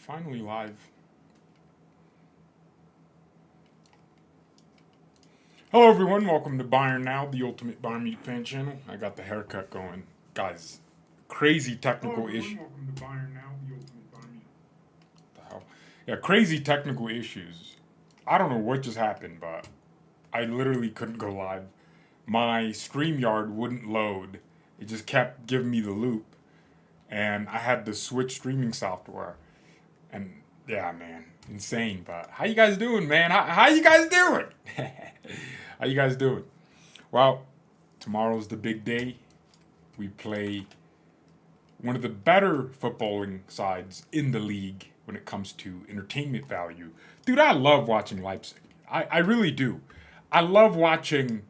Finally live. Hello everyone, welcome to BayernNow, the ultimate Bayern Munich fan channel. I got the haircut going. Guys, crazy technical issue. Welcome to BayernNow, the ultimate Bayern Munich. What the hell? Yeah, crazy technical issues. I don't know what just happened, but I literally couldn't go live. My StreamYard wouldn't load. It just kept giving me the loop. And I had to switch streaming software. And yeah, man, insane. But how you guys doing, man? How you guys doing? How you guys doing? Well, tomorrow's the big day. We play one of the better footballing sides in the league when it comes to entertainment value. Dude, I love watching Leipzig. I really do. I love watching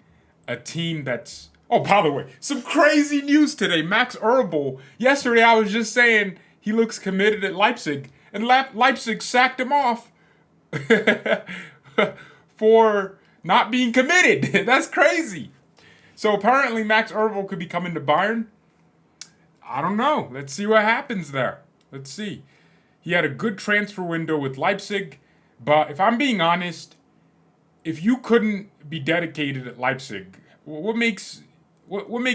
a team that's... Oh, by the way, some crazy news today. Max Eberl, yesterday I was just saying he looks committed at Leipzig, and Leipzig sacked him off for not being committed. That's crazy. So apparently Max Eberl could be coming to Bayern. I don't know. Let's see what happens there. Let's see. He had a good transfer window with Leipzig, but if I'm being honest, if you couldn't be dedicated at Leipzig, what makes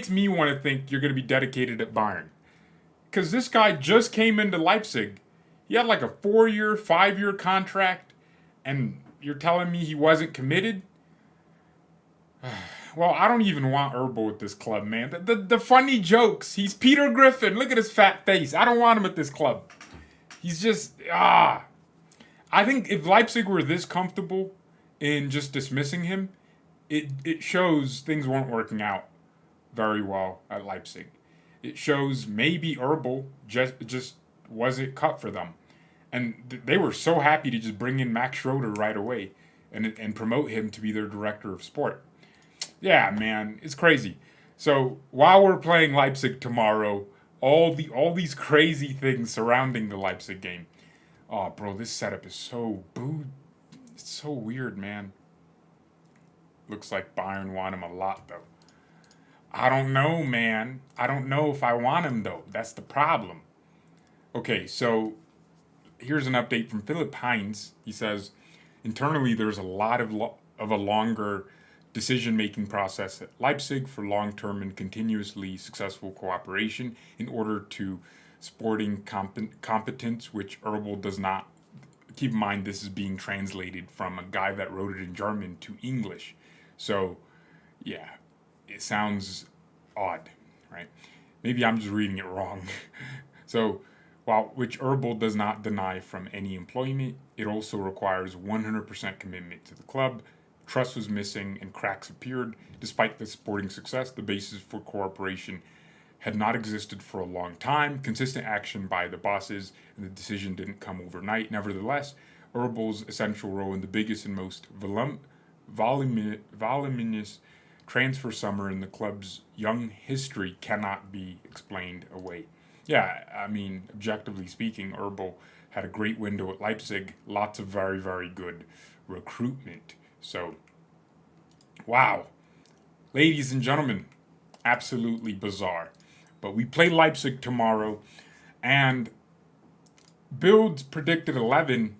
me want to think you're going to be dedicated at Bayern? Because this guy just came into Leipzig. He had like a 4-year, 5-year contract, and you're telling me he wasn't committed? Well, I don't even want Eberl at this club, man. The funny jokes. He's Peter Griffin. Look at his fat face. I don't want him at this club. He's just, I think if Leipzig were this comfortable in just dismissing him, it shows things weren't working out very well at Leipzig. It shows maybe Eberl just wasn't cut for them. And they were so happy to just bring in Max Schroeder right away and promote him to be their director of sport. Yeah, man, it's crazy. So while we're playing Leipzig tomorrow, all these crazy things surrounding the Leipzig game. Oh, bro, this setup is so it's so weird, man. Looks like Bayern want him a lot, though. I don't know, man. I don't know if I want him, though. That's the problem. Okay, so here's an update from Philipp Heinz. He says, internally, there's a lot of a longer decision-making process at Leipzig for long-term and continuously successful cooperation in order to sporting competence, which Eberl does not. Keep in mind, this is being translated from a guy that wrote it in German to English. So, yeah, it sounds odd, right? Maybe I'm just reading it wrong. So, which Eberl does not deny from any employment, it also requires 100% commitment to the club. Trust was missing and cracks appeared. Despite the sporting success, the basis for cooperation had not existed for a long time. Consistent action by the bosses, and the decision didn't come overnight. Nevertheless, Eberl's essential role in the biggest and most voluminous transfer summer in the club's young history cannot be explained away. Yeah, I mean, objectively speaking, Eberl had a great window at Leipzig. Lots of very, very good recruitment. So, wow. Ladies and gentlemen, absolutely bizarre. But we play Leipzig tomorrow, and Bild's predicted 11.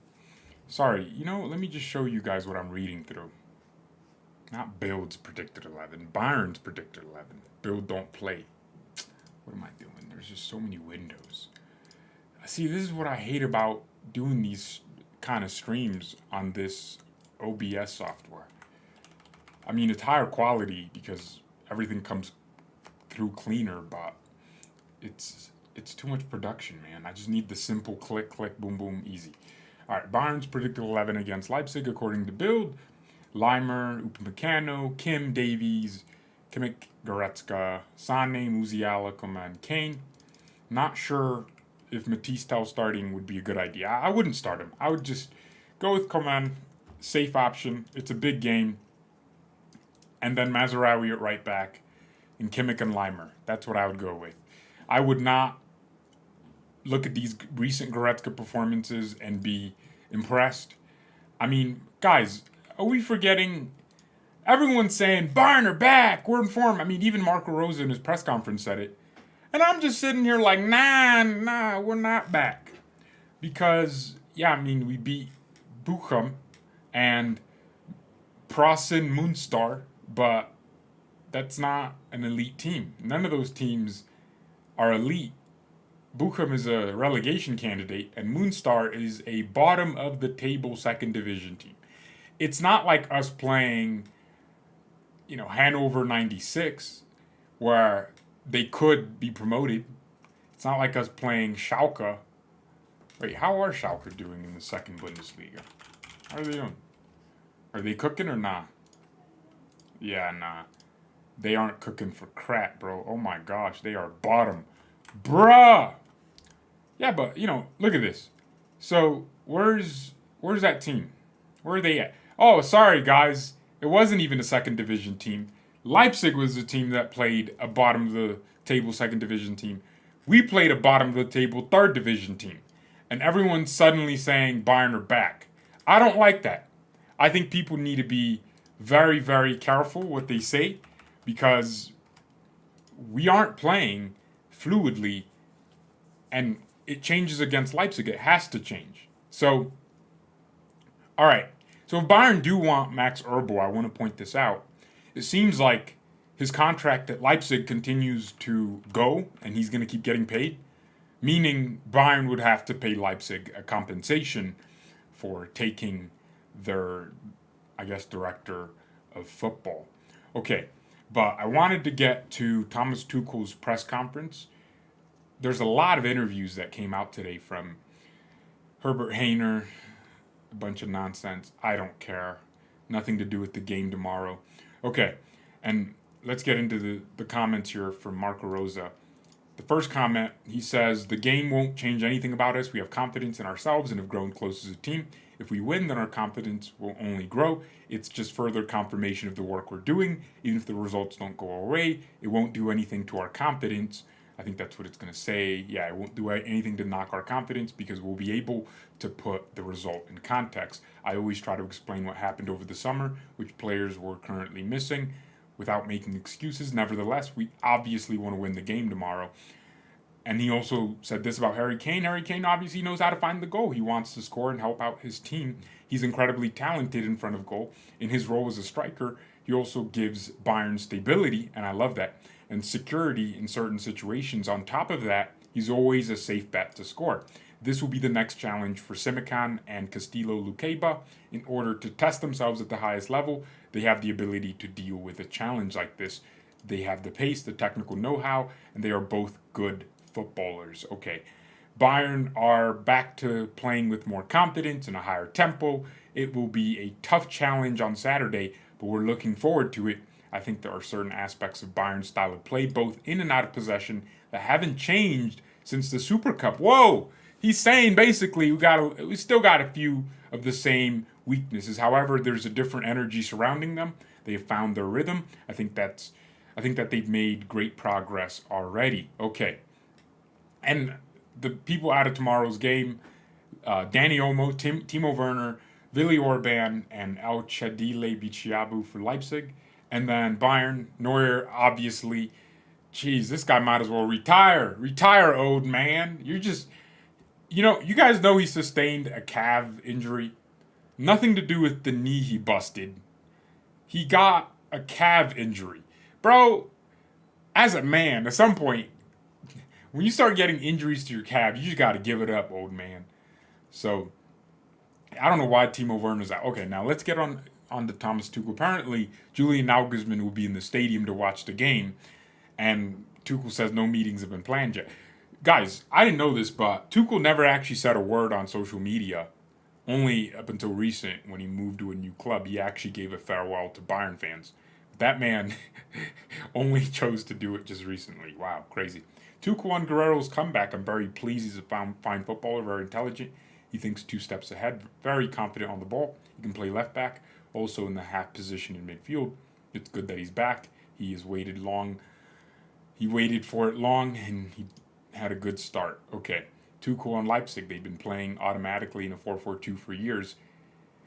Sorry, let me just show you guys what I'm reading through. Not Bild's predicted 11. Bayern's predicted 11. Bild don't play. What am I doing? There's just so many windows. See, this is what I hate about doing these kind of streams on this OBS software. I mean, it's higher quality because everything comes through cleaner, but it's too much production, man. I just need the simple click, click, boom, boom, easy. All right, Bayern's predicted 11 against Leipzig, according to Bild. Leimer, Upamecano, Kim, Davies, Kimmich, Goretzka, Sané, Musiala, Coman, Kane. Not sure if Matisse Tell starting would be a good idea. I wouldn't start him. I would just go with Coman, safe option. It's a big game. And then Mazraoui at right back, and Kimmich and Leimer. That's what I would go with. I would not look at these recent Goretzka performances and be impressed. I mean, guys, are we forgetting? Everyone's saying, Bayern are back, we're in form. I mean, even Marco Rose in his press conference said it. And I'm just sitting here like, nah, we're not back. because, yeah, I mean, we beat Bochum and Prossen Moonstar, but that's not an elite team. None of those teams are elite. Bochum is a relegation candidate, and Moonstar is a bottom of the table second division team. It's not like us playing, Hanover 96, where they could be promoted. It's not like us playing Schalke. Wait, how are Schalke doing in the second Bundesliga? How are they doing? Are they cooking or not? Yeah, nah. They aren't cooking for crap, bro. Oh my gosh, they are bottom. Bruh! Yeah, but, look at this. So, where's that team? Where are they at? Oh, sorry, guys. It wasn't even a second division team. Leipzig was the team that played a bottom of the table second division team. We played a bottom of the table third division team. And everyone's suddenly saying Bayern are back. I don't like that. I think people need to be very, very careful what they say because we aren't playing fluidly and it changes against Leipzig. It has to change. So, all right. So if Bayern do want Max Eberl, I want to point this out. It seems like his contract at Leipzig continues to go and he's going to keep getting paid, meaning Bayern would have to pay Leipzig a compensation for taking their, I guess, director of football. Okay, but I wanted to get to Thomas Tuchel's press conference. There's a lot of interviews that came out today from Herbert Hainer, a bunch of nonsense. I don't care. Nothing to do with the game tomorrow. Okay, and let's get into the comments here from Marco Rosa. The first comment, he says, the game won't change anything about us. We have confidence in ourselves and have grown close as a team. If we win, then our confidence will only grow. It's just further confirmation of the work we're doing. Even if the results don't go our way, it won't do anything to our confidence. I think that's what it's going to say. Yeah, it won't do anything to knock our confidence because we'll be able to put the result in context. I always try to explain what happened over the summer, which players were currently missing, without making excuses. Nevertheless, we obviously want to win the game tomorrow. And he also said this about Harry Kane. Harry Kane obviously knows how to find the goal. He wants to score and help out his team. He's incredibly talented in front of goal. In his role as a striker, he also gives Bayern stability, and I love that, and security in certain situations. On top of that, he's always a safe bet to score. This will be the next challenge for Simikan and Castillo Luqueba. In order to test themselves at the highest level, they have the ability to deal with a challenge like this. They have the pace, the technical know-how, and they are both good footballers. Okay, Bayern are back to playing with more confidence and a higher tempo. It will be a tough challenge on Saturday, but we're looking forward to it. I think there are certain aspects of Bayern's style of play, both in and out of possession, that haven't changed since the Super Cup. Whoa! He's saying basically we still got a few of the same weaknesses. However, there's a different energy surrounding them. They have found their rhythm. I think that they've made great progress already. Okay. And the people out of tomorrow's game, Danny Olmo, Timo Werner, Willi Orban, and El Chadile Bichiabu for Leipzig. And then Bayern, Neuer, obviously. Geez, this guy might as well retire. Retire, old man. You're just, you guys know he sustained a calf injury. Nothing to do with the knee he busted. He got a calf injury. Bro, as a man, at some point, when you start getting injuries to your calf, you just got to give it up, old man. So, I don't know why Timo Werner's out. Okay, now let's get on to Thomas Tuchel. Apparently, Julian Nagelsmann will be in the stadium to watch the game, and Tuchel says no meetings have been planned yet. Guys, I didn't know this, but Tuchel never actually said a word on social media. Only up until recent, when he moved to a new club, he actually gave a farewell to Bayern fans. That man only chose to do it just recently. Wow, crazy. Tuchel on Guerrero's comeback. I'm very pleased. He's a fine footballer, very intelligent. He thinks 2 steps ahead, very confident on the ball. He can play left back, also in the half position in midfield. It's good that he's back. He has waited long. He waited for it long, and he had a good start. Okay, Tuchel on Leipzig. They've been playing automatically in a 4-4-2 for years.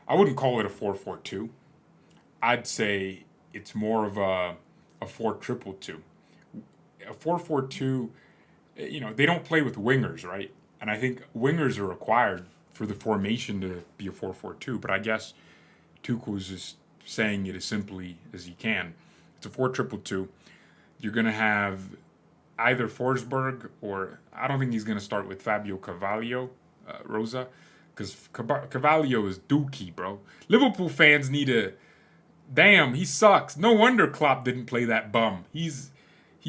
I wouldn't call it a 4-4-2. I'd say it's more of a 4-2-2. A 4-4-2, they don't play with wingers, right? And I think wingers are required for the formation to be a 4-4-2. But I guess Tuchel is just saying it as simply as he can. It's a 4-2-2. You're going to have either Forsberg or I don't think he's going to start with Fabio Carvalho, Rosa, because Carvalho is dookie, bro. Liverpool fans need a damn. He sucks. No wonder Klopp didn't play that bum. He's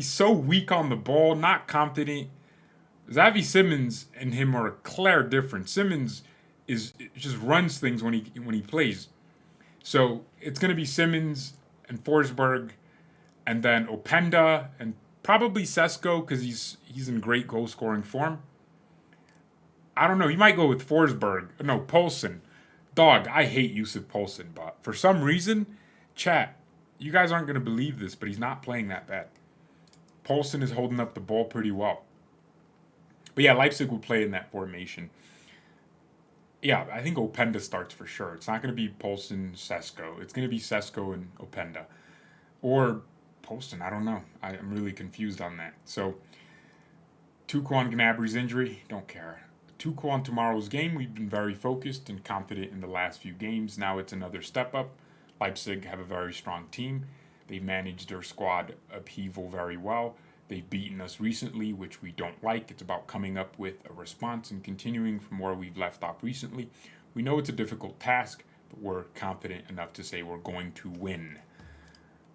so weak on the ball, not confident. Xavi Simons and him are a clear difference. Simons just runs things when he plays. So it's going to be Simons and Forsberg, and then Openda and probably Sesko because he's in great goal scoring form. I don't know. He might go with Forsberg. No, Poulsen. Dog, I hate Yusuf Poulsen, but for some reason, chat, you guys aren't going to believe this, but he's not playing that bad. Poulsen is holding up the ball pretty well. But yeah, Leipzig will play in that formation. Yeah, I think Openda starts for sure. It's not going to be Poulsen, Sesko. It's going to be Sesko and Openda. Or Poulsen, I don't know. I'm really confused on that. So, Tuchel on Gnabry's injury, don't care. Tuchel on tomorrow's game, we've been very focused and confident in the last few games. Now it's another step up. Leipzig have a very strong team. They managed their squad upheaval very well. They've beaten us recently, which we don't like. It's about coming up with a response and continuing from where we've left off recently. We know it's a difficult task, but we're confident enough to say we're going to win.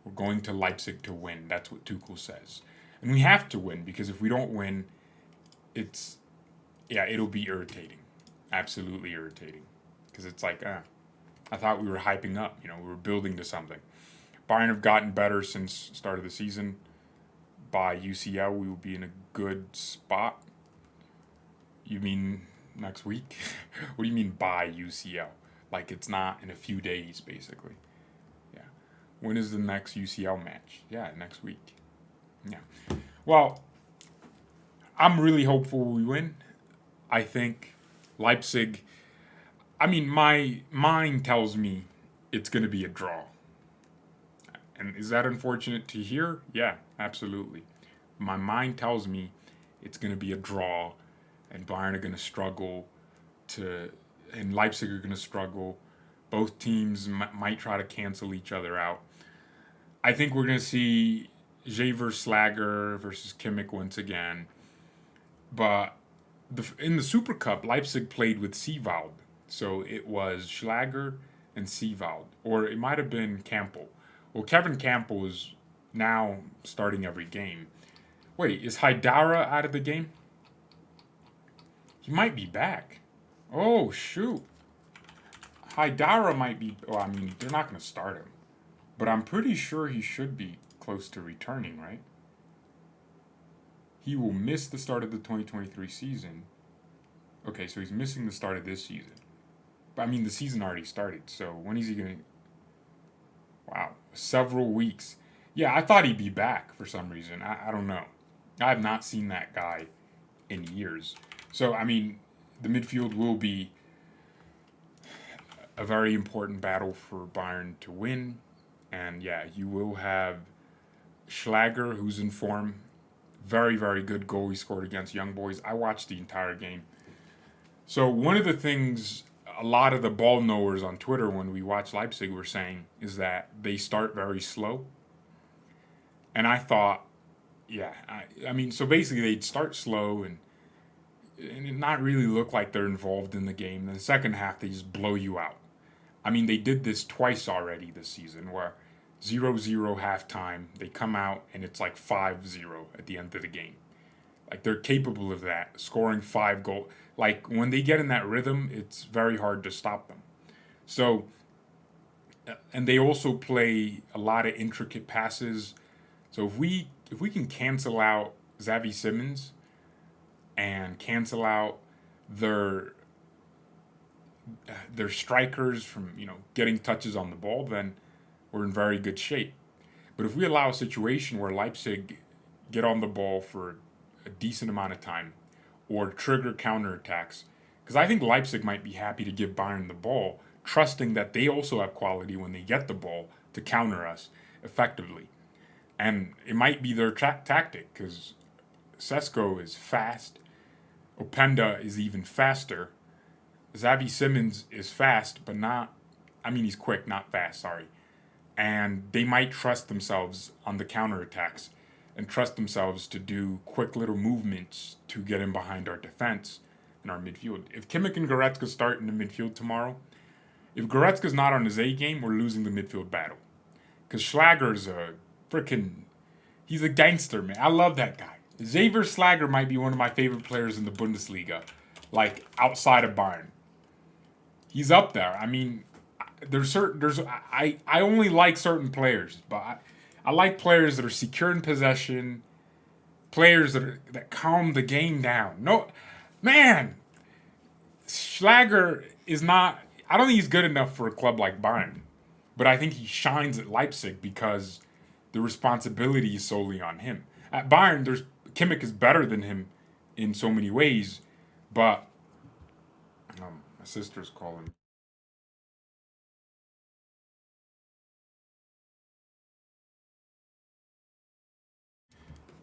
We're going to Leipzig to win. That's what Tuchel says. And we have to win because if we don't win, it'll be irritating. Absolutely irritating. Because it's like, I thought we were hyping up. We were building to something. Bayern have gotten better since start of the season. By UCL, we will be in a good spot. You mean next week? What do you mean by UCL? Like it's not in a few days, basically. Yeah. When is the next UCL match? Yeah, next week. Yeah. Well, I'm really hopeful we win. I think Leipzig, my mind tells me it's going to be a draw. And is that unfortunate to hear? Yeah, absolutely. My mind tells me it's going to be a draw, and Bayern are going to struggle and Leipzig are going to struggle. Both teams might try to cancel each other out. I think we're going to see Xaver Schlager versus Kimmich once again. But in the Super Cup, Leipzig played with Seewald. So it was Schlager and Seewald. Or it might have been Campbell. Well, Kevin Campbell is now starting every game. Wait, is Haidara out of the game? He might be back. Oh, shoot. Haidara might be... they're not going to start him. But I'm pretty sure he should be close to returning, right? He will miss the start of the 2023 season. Okay, so he's missing the start of this season. But, the season already started, so when is he going to... Wow, several weeks. Yeah, I thought he'd be back for some reason. I don't know. I have not seen that guy in years. So, the midfield will be a very important battle for Bayern to win. And yeah, you will have Schlager, who's in form. Very, very good goal he scored against Young Boys. I watched the entire game. So one of the things a lot of the ball knowers on Twitter when we watch Leipzig were saying is that they start very slow. And I thought, yeah, so basically they'd start slow and it not really look like they're involved in the game. In the second half, they just blow you out. They did this twice already this season where 0-0 halftime, they come out and it's like 5-0 at the end of the game. Like they're capable of that, scoring 5 goals. Like when they get in that rhythm, it's very hard to stop them. So, and they also play a lot of intricate passes. So if we can cancel out Xavi Simons and cancel out their strikers from getting touches on the ball, then we're in very good shape. But if we allow a situation where Leipzig get on the ball for a decent amount of time or trigger counterattacks, because I think Leipzig might be happy to give Bayern the ball, trusting that they also have quality when they get the ball to counter us effectively. And it might be their tactic, because Sesko is fast. Openda is even faster. Xavi Simons is fast, but not, I mean, he's quick, not fast, sorry. And they might trust themselves on the counterattacks and trust themselves to do quick little movements to get in behind our defense and our midfield. If Kimmich and Goretzka start in the midfield tomorrow, if Goretzka's not on his A game, we're losing the midfield battle. Because Schlager's a freaking, he's a gangster, man. I love that guy. Xavier Schlager might be one of my favorite players in the Bundesliga, like outside of Bayern. He's up there. I mean, I only like certain players, but I like players that are secure in possession, players that calm the game down. No, man, Schlager is not. I don't think he's good enough for a club like Bayern, but I think he shines at Leipzig because the responsibility is solely on him. At Bayern, Kimmich is better than him in so many ways, but my sister's calling.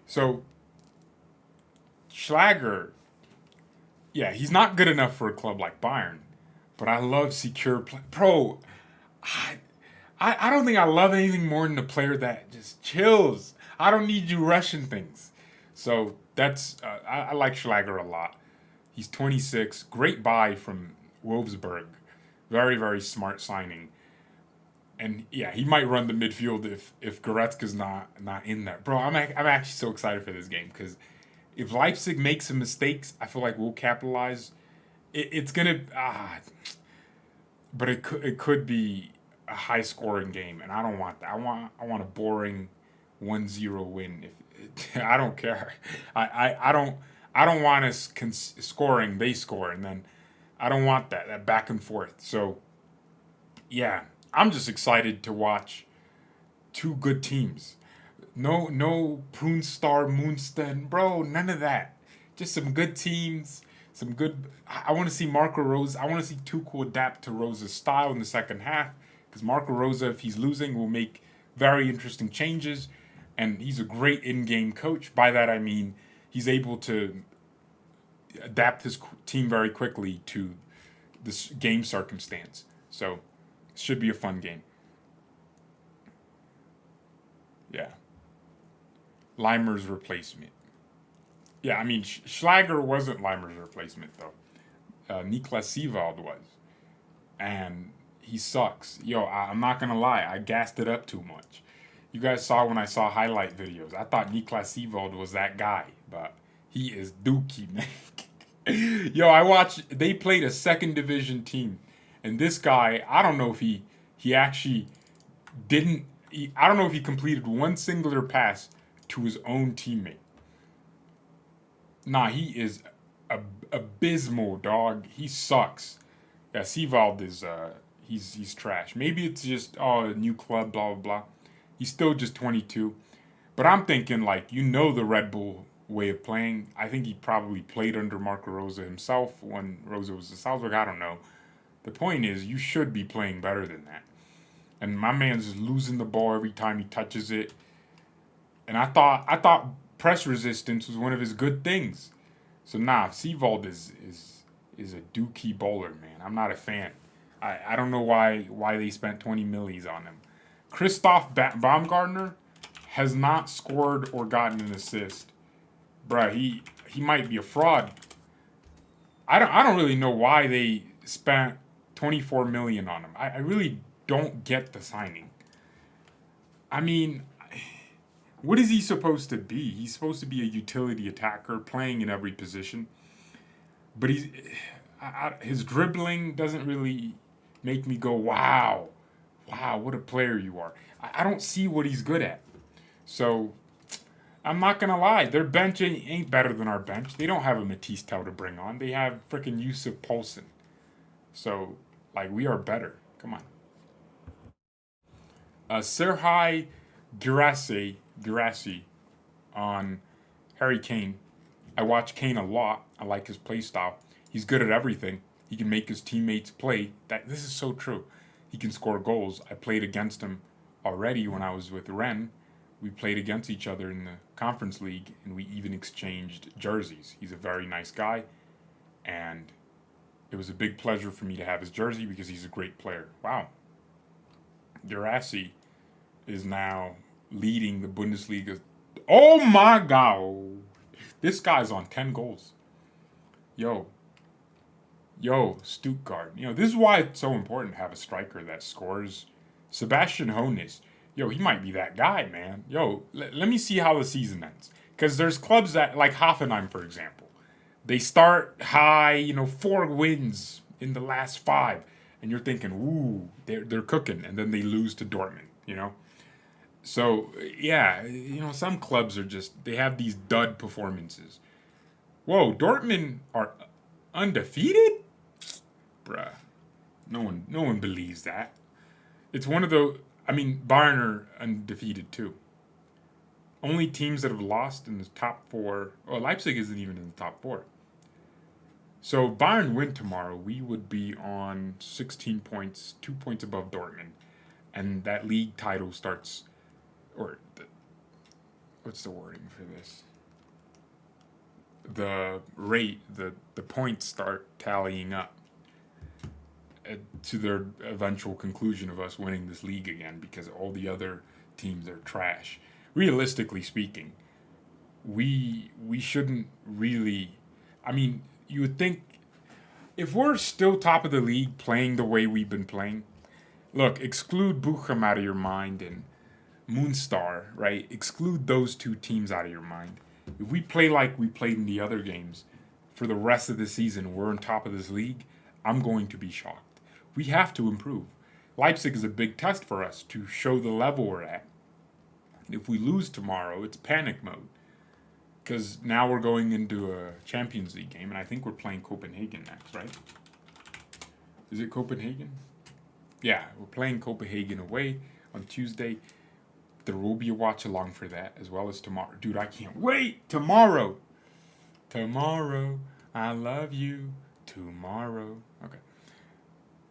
So Schlager, yeah, he's not good enough for a club like Bayern, but I love secure play. Bro, I, I don't think I love anything more than a player that just chills. I don't need you rushing things. So that's I like Schlager a lot. He's 26, great buy from Wolfsburg, very very smart signing. And yeah, he might run the midfield if Goretzka's not in there, bro. I'm actually so excited for this game because if Leipzig makes some mistakes, I feel like we'll capitalize. It's gonna but it could be a high scoring game, and I don't want that. I want a boring 1-0 win. If I don't care, I don't want us scoring. They score, and then I don't want that back and forth. So yeah, I'm just excited to watch two good teams. No Prune Star Moonstone, bro. None of that. Just some good teams. Some good. I want to see Marco Rose. I want to see Tuchel adapt to Rose's style in the second half because Marco Rosa, if he's losing, will make very interesting changes, and he's a great in-game coach. By that I mean he's able to adapt his team very quickly to this game circumstance. So it should be a fun game. Yeah. Leimer's replacement. Yeah, I mean, Schlager wasn't Leimer's replacement, though. Niklas Sievald was. And he sucks. Yo, I'm not going to lie. I gassed it up too much. You guys saw when I saw highlight videos. I thought Niklas Sievald was that guy, but he is dookie, man. Yo, they played a second division team. And this guy, I don't know if he actually didn't, I don't know if he completed one singular pass to his own teammate. Nah, he is abysmal, dog. He sucks. Yeah, Sievald is he's trash. Maybe it's just a new club, blah blah blah. He's still just 22. But I'm thinking like the Red Bull way of playing. I think he probably played under Marco Rosa himself when Rosa was at Salzburg. I don't know. The point is you should be playing better than that. And my man's just losing the ball every time he touches it. And I thought press resistance was one of his good things. So nah, Sievald is a dookie bowler, man. I'm not a fan. I don't know why they spent 20 millies on him. Christoph Baumgartner has not scored or gotten an assist. Bruh, he might be a fraud. I don't really know why they spent 24 million on him. I really don't get the signing. I mean, what is he supposed to be? He's supposed to be a utility attacker, playing in every position. But his dribbling doesn't really make me go, wow, what a player you are. I don't see what he's good at. So I'm not gonna lie, their bench ain't better than our bench. They don't have a Matisse Tell to bring on. They have freaking Yusuf Poulsen. So like we are better. Come on. Serhai Girassi on Harry Kane. I watch Kane a lot. I like his play style. He's good at everything. He can make his teammates play. This is so true. He can score goals. I played against him already when I was with Rennes. We played against each other in the Conference League, and we even exchanged jerseys. He's a very nice guy. and it was a big pleasure for me to have his jersey because he's a great player. Wow. Gerassi is now leading the Bundesliga. Oh my God. This guy's on 10 goals. Yo, Stuttgart. This is why it's so important to have a striker that scores. Sebastian Hoeneß. He might be that guy, man. Let me see how the season ends. Because there's clubs that, like Hoffenheim, for example, they start high, 4 wins in the last 5. And you're thinking, ooh, they're cooking. And then they lose to Dortmund, So, yeah, some clubs are just, they have these dud performances. Whoa, Dortmund are undefeated? Bruh. No one believes that. It's one of the, Bayern are undefeated too. Only teams that have lost in the top 4, Leipzig isn't even in the top 4. So if Bayern win tomorrow, we would be on 16 points, 2 points above Dortmund. And that league title starts, what's the wording for this? The rate, the points start tallying up to their eventual conclusion of us winning this league again, because all the other teams are trash. Realistically speaking, we shouldn't really. You would think if we're still top of the league playing the way we've been playing, look, exclude Bochum out of your mind and Moonstar, right? Exclude those 2 teams out of your mind. If we play like we played in the other games for the rest of the season, we're on top of this league, I'm going to be shocked. We have to improve. Leipzig is a big test for us to show the level we're at. If we lose tomorrow, it's panic mode. Because now we're going into a Champions League game, and I think we're playing Copenhagen next, right? Is it Copenhagen? Yeah, we're playing Copenhagen away on Tuesday. There will be a watch along for that, as well as tomorrow. Dude, I can't wait! Tomorrow, I love you. Tomorrow. Okay.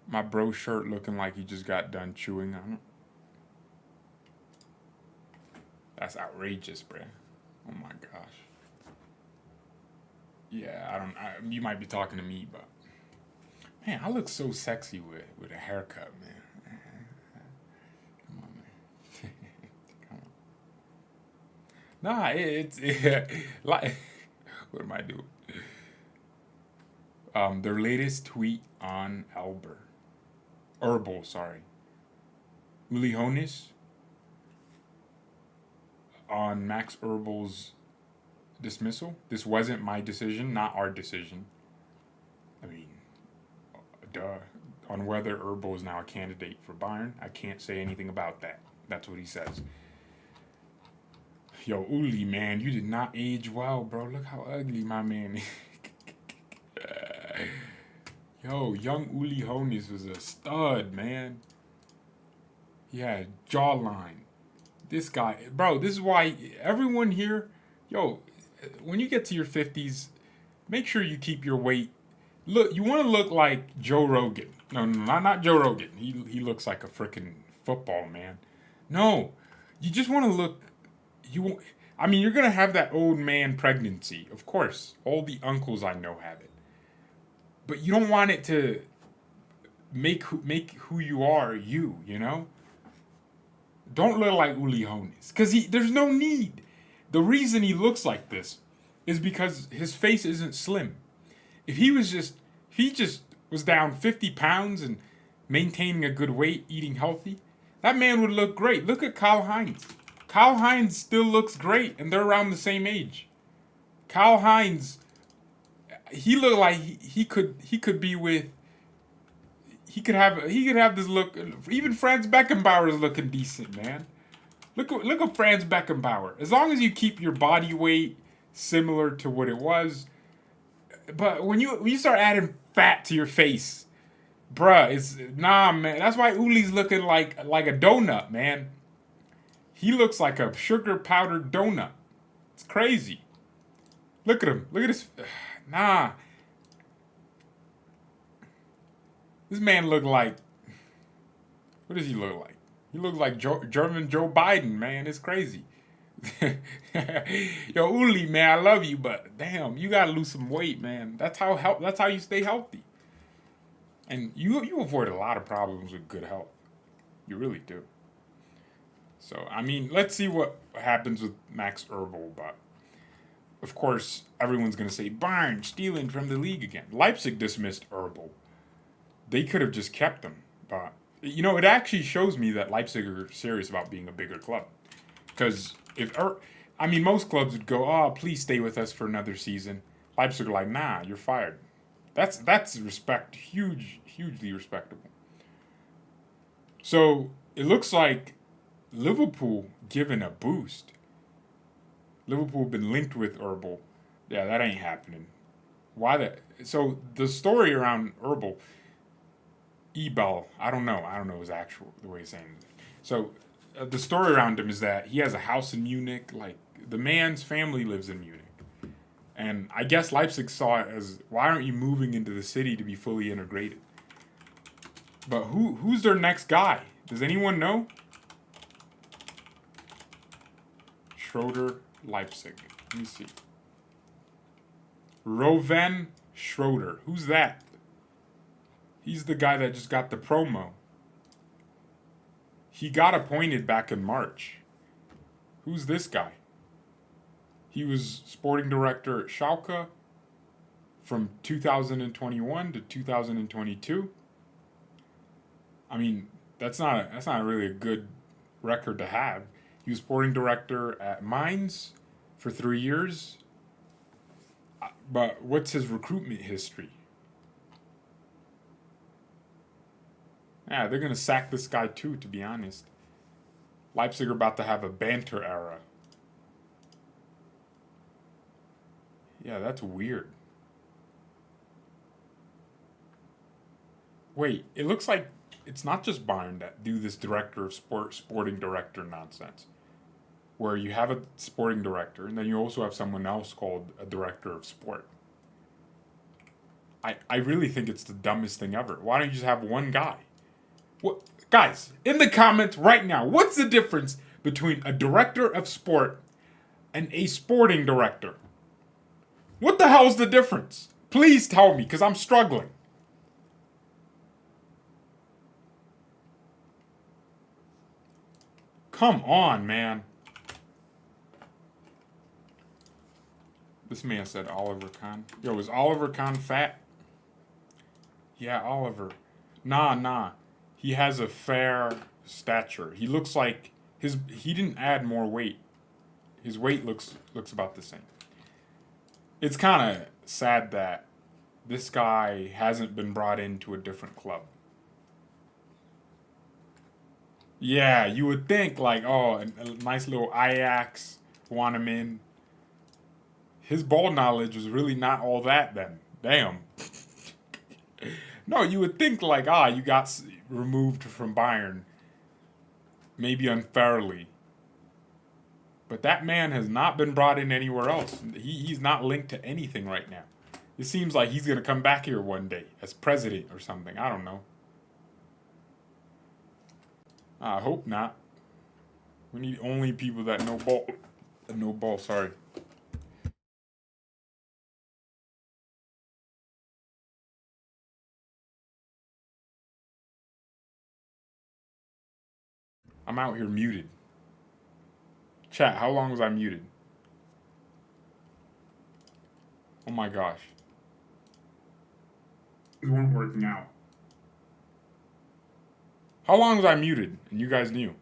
My bro shirt looking like he just got done chewing on it. That's outrageous, bruh. Oh my gosh. Yeah, you might be talking to me, but man, I look so sexy with a haircut, man. Come on, man. Come on. Nah, it's like, what am I doing? Their latest tweet on Eberl, sorry. Uli Hoeneß on Max Eberl's dismissal. This wasn't my decision, not our decision. Duh. On whether Eberl is now a candidate for Bayern, I can't say anything about that. That's what he says. Yo, Uli, man, you did not age well, bro. Look how ugly my man is. Yo, young Uli Hoeneß was a stud, man. He had jawline. This guy, bro, this is why everyone here, when you get to your 50s, make sure you keep your weight. Look, you want to look like Joe Rogan. No, not Joe Rogan. He looks like a freaking football man. No, you just want to look, you're going to have that old man pregnancy. Of course, all the uncles I know have it. But you don't want it to make who you are you, Don't look like Uli Hoeneß. Because there's no need. The reason he looks like this is because his face isn't slim. If he just was down 50 pounds and maintaining a good weight, eating healthy, that man would look great. Look at Karl-Heinz. Karl-Heinz still looks great, and they're around the same age. Karl-Heinz, he looked like he could be with. He could have this look. Even Franz Beckenbauer is looking decent, man. Look at Franz Beckenbauer. As long as you keep your body weight similar to what it was, but when you start adding fat to your face, bruh, man. That's why Uli's looking like a donut, man. He looks like a sugar powdered donut. It's crazy. Look at him. Look at his. Nah. This man look like. What does he look like? He looks like German Joe Biden, man. It's crazy. Yo, Uli, man, I love you, but damn, you gotta lose some weight, man. That's how you stay healthy. And you avoid a lot of problems with good health. You really do. So I mean, let's see what happens with Max Eberl, but of course, everyone's going to say Bayern stealing from the league again. Leipzig dismissed Erbel. They could have just kept him, but it actually shows me that Leipzig are serious about being a bigger club. Because I mean, most clubs would go, "Oh, please stay with us for another season." Leipzig are like, "Nah, you're fired." That's respect, hugely respectable. So it looks like Liverpool given a boost. Liverpool have been linked with Erbel. Yeah, that ain't happening. Why that? So the story around Ebel, I don't know. I don't know his actual the way he's saying it. So the story around him is that he has a house in Munich. Like the man's family lives in Munich, and I guess Leipzig saw it as, why aren't you moving into the city to be fully integrated? But who's their next guy? Does anyone know? Schroeder, Leipzig. Let me see. Roven Schroeder. Who's that? He's the guy that just got the promo. He got appointed back in March. Who's this guy? He was sporting director at Schalke from 2021 to 2022. I mean, that's not really a good record to have. He was sporting director at Mainz for 3 years. But what's his recruitment history? Yeah, they're going to sack this guy too, to be honest. Leipzig are about to have a banter era. Yeah, that's weird. Wait, it looks like it's not just Bayern that do this director of sporting director nonsense, where you have a sporting director and then you also have someone else called a director of sport. I really think it's the dumbest thing ever. Why don't you just have one guy? What, guys, in the comments right now, what's the difference between a director of sport and a sporting director? What the hell's the difference? Please tell me, because I'm struggling. Come on, man. This man said Oliver Kahn. Yo, is Oliver Kahn fat? Yeah, Oliver. Nah. He has a fair stature. He looks like he didn't add more weight. His weight looks about the same. It's kind of sad that this guy hasn't been brought into a different club. Yeah, you would think like, oh, a nice little Ajax want him in. His ball knowledge was really not all that then. Damn. No, you would think like, you got removed from Bayern, maybe unfairly. But that man has not been brought in anywhere else. He's not linked to anything right now. It seems like he's going to come back here one day as president or something. I don't know. I hope not. We need only people that know ball. No ball, sorry. I'm out here muted. Chat, how long was I muted? Oh my gosh. It weren't working out. How long was I muted? And you guys knew.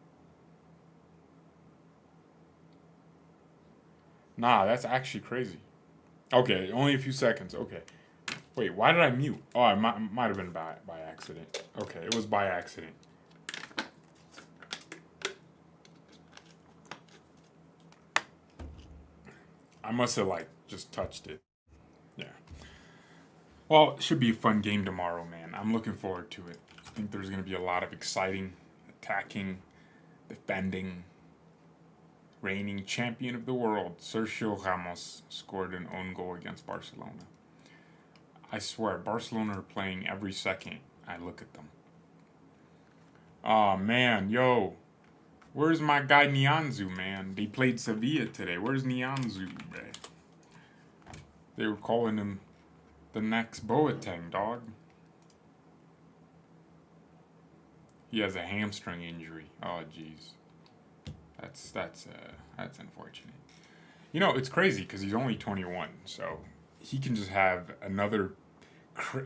Nah, that's actually crazy. Okay, only a few seconds. Okay. Wait, why did I mute? Oh, it might have been by accident. Okay, it was by accident. I must have just touched it. Yeah. Well, it should be a fun game tomorrow, man. I'm looking forward to it. I think there's going to be a lot of exciting attacking, defending. Reigning champion of the world, Sergio Ramos, scored an own goal against Barcelona. I swear, Barcelona are playing every second I look at them. Oh man, yo. Where's my guy Nianzou, man? They played Sevilla today. Where's Nianzou, man? They were calling him the next Boateng, dog. He has a hamstring injury. Oh, jeez. That's unfortunate. You know, it's crazy because he's only 21, so he can just have another.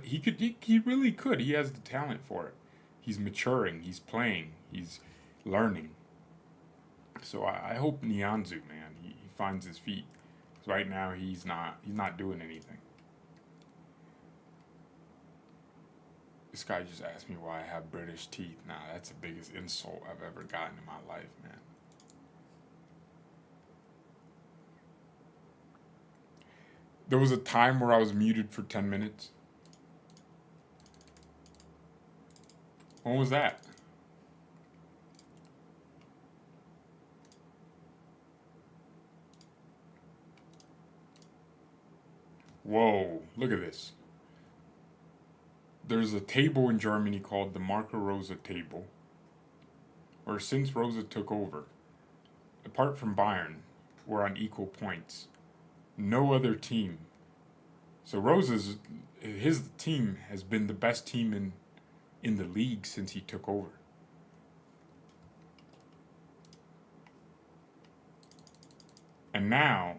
He really could. He has the talent for it. He's maturing. He's playing. He's learning. So I hope Nianzou, man, he finds his feet. Right now he's not doing anything. This guy just asked me why I have British teeth. Nah, that's the biggest insult I've ever gotten in my life, man. There was a time where I was muted for 10 minutes. When was that? Whoa, look at this. There's a table in Germany called the Marco Rose table, where since Rose took over, apart from Bayern, we're on equal points. No other team. So his team has been the best team in the league since he took over. And now,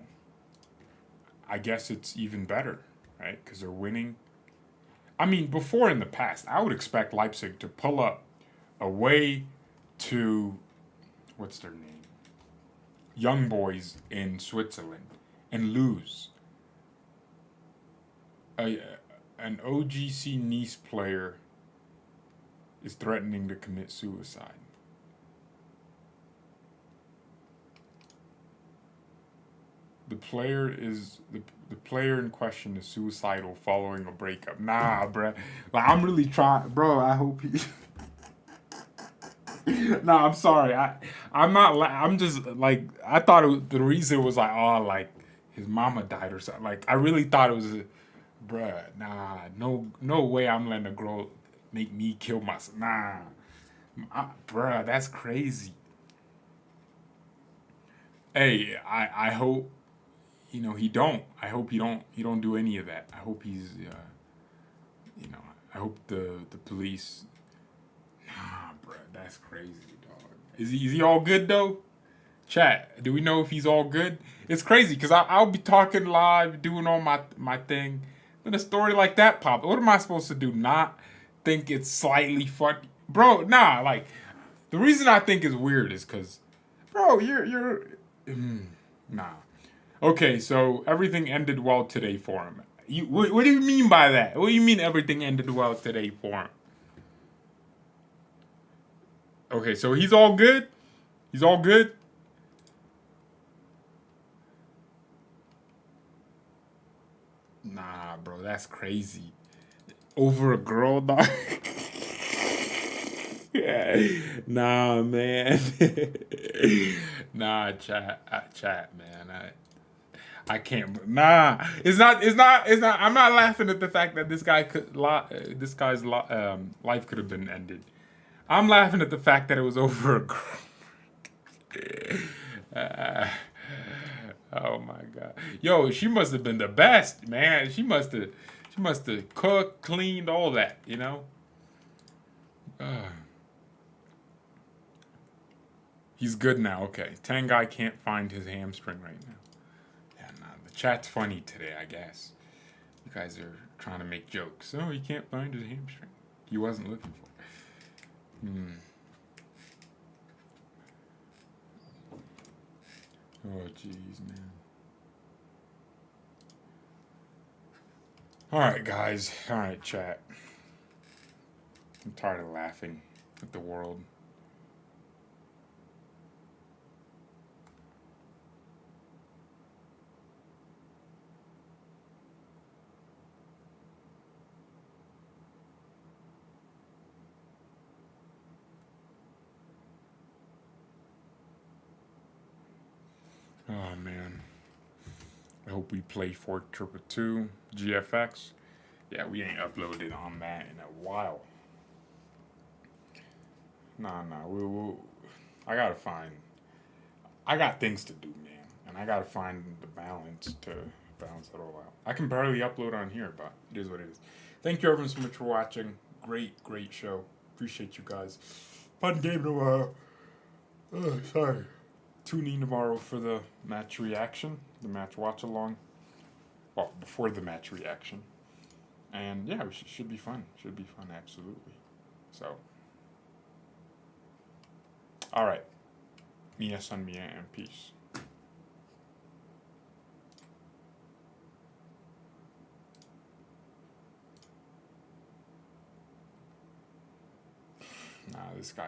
I guess it's even better, right? Because they're winning. I mean, before in the past, I would expect Leipzig to pull up away to, what's their name? Young Boys in Switzerland and lose. An OGC Nice player is threatening to commit suicide. The player in question is suicidal following a breakup. Nah, bruh. Like, I'm really trying, bro. I hope he. Nah, I'm sorry. I'm not. I'm just like I thought the reason was like, oh, like his mama died or something. Like I really thought it was, bruh. Nah, no way. I'm letting a girl make me kill myself. Nah, bruh. That's crazy. Hey, I hope. You know, I hope he don't do any of that. I hope he's, I hope the police. Nah, bro, that's crazy, dog. Is he all good though? Chat, do we know if he's all good? It's crazy because I'll be talking live, doing all my thing, then a story like that pop. What am I supposed to do? Not think it's slightly funny, bro? Nah, like the reason I think it's weird is because, bro, you're nah. Okay, so everything ended well today for him. What do you mean by that? What do you mean everything ended well today for him? Okay, so he's all good? He's all good? Nah, bro, that's crazy. Over a girl, dog? Nah, man. Nah, chat, man. I can't. Nah, it's not. I'm not laughing at the fact that this guy's life could have been ended. I'm laughing at the fact that it was over a girl. Oh my god, yo, she must have been the best, man. She must have cooked, cleaned, all that, you know. He's good now. Okay, Tanguy can't find his hamstring right now. The chat's funny today, I guess. You guys are trying to make jokes. Oh, he can't find his hamstring. He wasn't looking for it. Oh, jeez, man. All right, guys. All right, chat. I'm tired of laughing at the world. Oh, man. I hope we play Fork Trooper 2, GFX. Yeah, we ain't uploaded on that in a while. Nah. I got things to do, man, and I gotta find the balance to balance it all out. I can barely upload on here, but it is what it is. Thank you everyone so much for watching. Great show. Appreciate you guys. Fun game tomorrow. Oh, sorry. Tune in tomorrow for the match reaction, the match watch along. Well, before the match reaction. And yeah, it should be fun. Should be fun, absolutely. So, all right. Mia san mia and peace. Nah, this guy